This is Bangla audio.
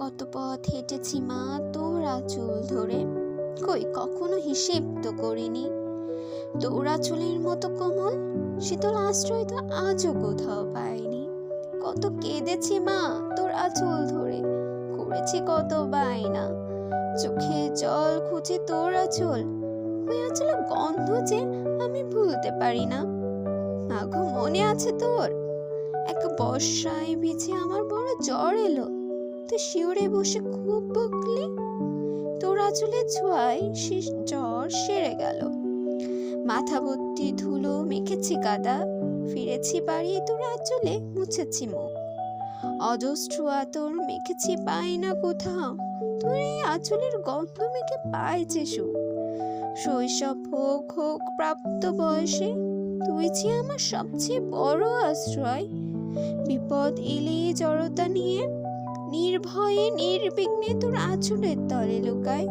কত পথ হেঁটেছি মা তোর আঁচল ধরে, কই কখনো হিসেব তো করিনি। তোর আঁচলের মতো কোমল শীতল আশ্রয় তো আজও কোথাও পাইনি। কত কেঁদেছি মা তোর আঁচল ধরে, করেছি কত বায়না, চোখে জল খুঁজে তোর আঁচল, ওই আঁচলের গন্ধ যে আমি ভুলতে পারি না। মাগো মনে আছে তোর, এক বর্ষায় ভিজে আমার বড় জ্বর এলো, তুই শিউরে বসে খুব বকলি। তোর আঁচলের ছোঁয়ায় সে জ্বর সেরে গেল। মাথা ভর্তি ধুলো মেখেছি কাদা, ফিরেছি বাড়ি তোর আঁচলে মুছেছি মুখ। অজস্র আতর মেখেছি পাই না কোথাও, তোর এই আঁচলের গন্ধ মেখে পাইছে সুখ। শৈশব হোক হোক প্রাপ্ত বয়সে তুই যে আমার সবচেয়ে বড় আশ্রয়। বিপদ এলে জড়তা নিয়ে নির্ভয়ে নির্বিঘ্নে তোর আঁচলের তলে লুকায়।